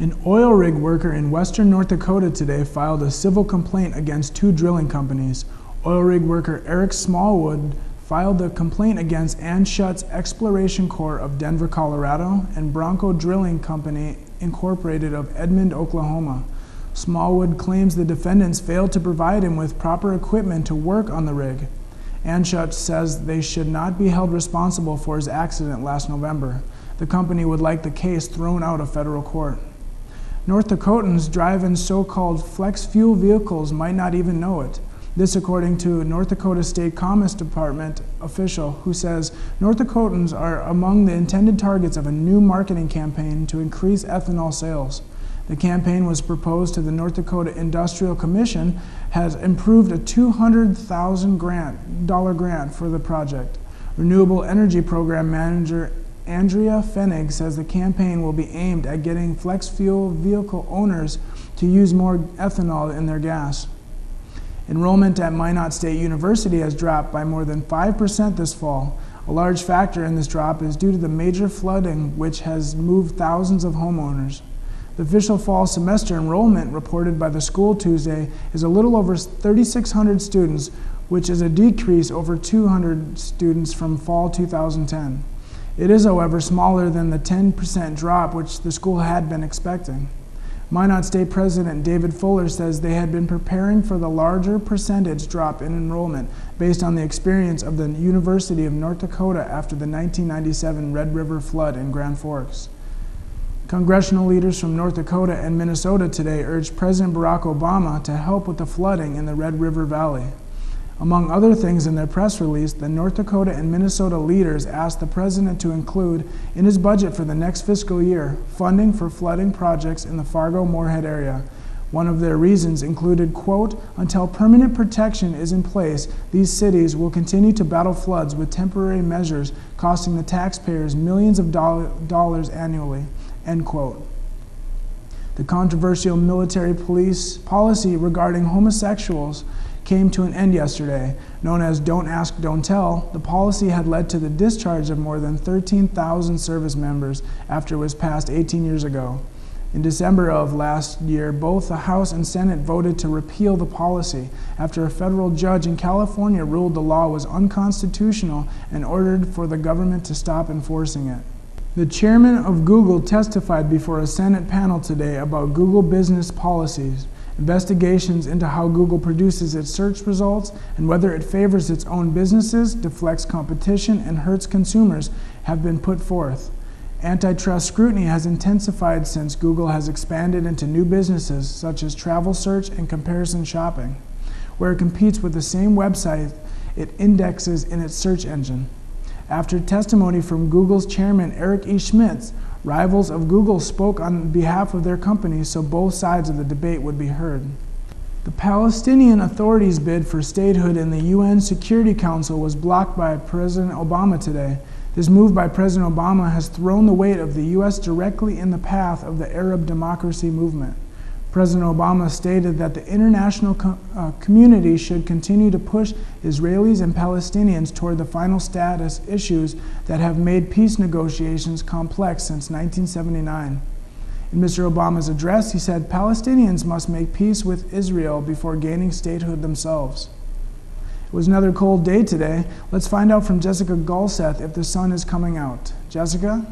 An oil rig worker in western North Dakota today filed a civil complaint against two drilling companies. Oil rig worker Eric Smallwood filed the complaint against Anschutz Exploration Corp. Of Denver, Colorado, and Bronco Drilling Company, Incorporated of Edmond, Oklahoma. Smallwood claims the defendants failed to provide him with proper equipment to work on the rig. Anschutz says they should not be held responsible for his accident last November. The company would like the case thrown out of federal court. North Dakotans drive in so-called flex fuel vehicles might not even know it. This according to North Dakota State Commerce Department official who says North Dakotans are among the intended targets of a new marketing campaign to increase ethanol sales. The campaign was proposed to the North Dakota Industrial Commission, has improved a $200,000 grant for the project. Renewable Energy Program Manager Andrea Fenig says the campaign will be aimed at getting flex fuel vehicle owners to use more ethanol in their gas. Enrollment at Minot State University has dropped by more than 5% this fall. A large factor in this drop is due to the major flooding which has moved thousands of homeowners. The official fall semester enrollment reported by the school Tuesday is a little over 3,600 students, which is a decrease over 200 students from fall 2010. It is, however, smaller than the 10% drop which the school had been expecting. Minot State President David Fuller says they had been preparing for the larger percentage drop in enrollment based on the experience of the University of North Dakota after the 1997 Red River flood in Grand Forks. Congressional leaders from North Dakota and Minnesota today urged President Barack Obama to help with the flooding in the Red River Valley. Among other things in their press release, the North Dakota and Minnesota leaders asked the president to include in his budget for the next fiscal year funding for flooding projects in the Fargo-Moorhead area. One of their reasons included, quote, until permanent protection is in place, these cities will continue to battle floods with temporary measures costing the taxpayers millions of dollars annually, end quote. The controversial military police policy regarding homosexuals came to an end yesterday. Known as Don't Ask, Don't Tell, the policy had led to the discharge of more than 13,000 service members after it was passed 18 years ago. In December of last year, both the House and Senate voted to repeal the policy after a federal judge in California ruled the law was unconstitutional and ordered for the government to stop enforcing it. The chairman of Google testified before a Senate panel today about Google business policies. Investigations into how Google produces its search results and whether it favors its own businesses, deflects competition, and hurts consumers have been put forth. Antitrust scrutiny has intensified since Google has expanded into new businesses such as travel search and comparison shopping, where it competes with the same website it indexes in its search engine. After testimony from Google's chairman Eric E. Schmidt, rivals of Google spoke on behalf of their companies so both sides of the debate would be heard. The Palestinian Authority's bid for statehood in the UN Security Council was blocked by President Obama today. This move by President Obama has thrown the weight of the U.S. directly in the path of the Arab democracy movement. President Obama stated that the international community should continue to push Israelis and Palestinians toward the final status issues that have made peace negotiations complex since 1979. In Mr. Obama's address, he said Palestinians must make peace with Israel before gaining statehood themselves. It was another cold day today. Let's find out from Jessica Gulseth if the sun is coming out. Jessica?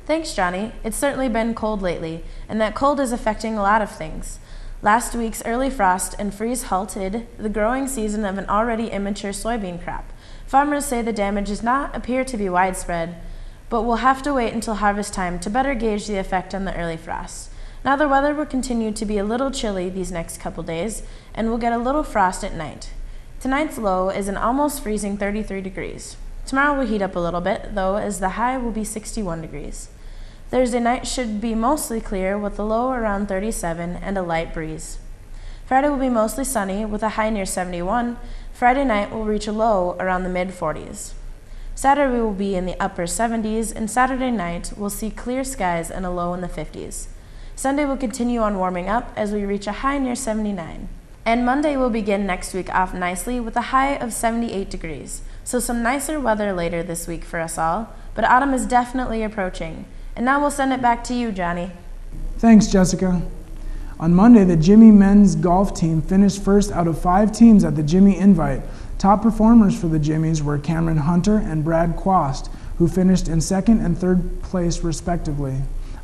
Thanks, Johnny. It's certainly been cold lately, and that cold is affecting a lot of things. Last week's early frost and freeze halted the growing season of an already immature soybean crop. Farmers say the damage does not appear to be widespread, but we'll have to wait until harvest time to better gauge the effect on the early frost. Now the weather will continue to be a little chilly these next couple days, and we'll get a little frost at night. Tonight's low is an almost freezing 33 degrees. Tomorrow will heat up a little bit, though, as the high will be 61 degrees. Thursday night should be mostly clear with a low around 37 and a light breeze. Friday will be mostly sunny with a high near 71. Friday night will reach a low around the mid-40s. Saturday will be in the upper 70s, and Saturday night we'll see clear skies and a low in the 50s. Sunday will continue on warming up as we reach a high near 79. And Monday will begin next week off nicely with a high of 78 degrees. So some nicer weather later this week for us all, but autumn is definitely approaching. And now we'll send it back to you, Johnny. Thanks, Jessica. On Monday, the Jimmy men's golf team finished first out of 5 teams at the Jimmy Invite. Top performers for the Jimmies were Cameron Hunter and Brad Quast, who finished in 2nd and 3rd place respectively.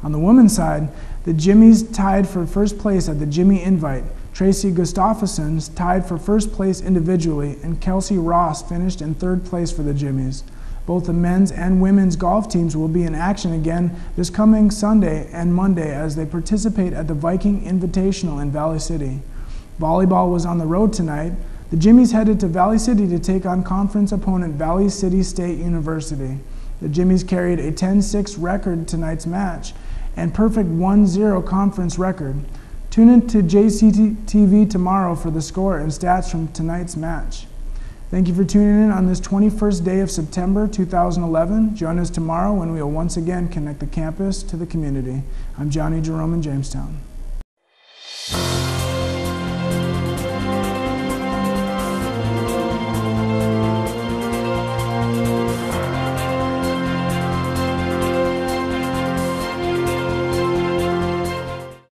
On the women's side, the Jimmies tied for first place at the Jimmy Invite. Tracy Gustafsson tied for first place individually, and Kelsey Ross finished in 3rd place for the Jimmies. Both the men's and women's golf teams will be in action again this coming Sunday and Monday as they participate at the Viking Invitational in Valley City. Volleyball was on the road tonight. The Jimmies headed to Valley City to take on conference opponent Valley City State University. The Jimmies carried a 10-6 record tonight's match and perfect 1-0 conference record. Tune in to JCTV tomorrow for the score and stats from tonight's match. Thank you for tuning in on this 21st day of September 2011. Join us tomorrow when we will once again connect the campus to the community. I'm Jerome in Jamestown.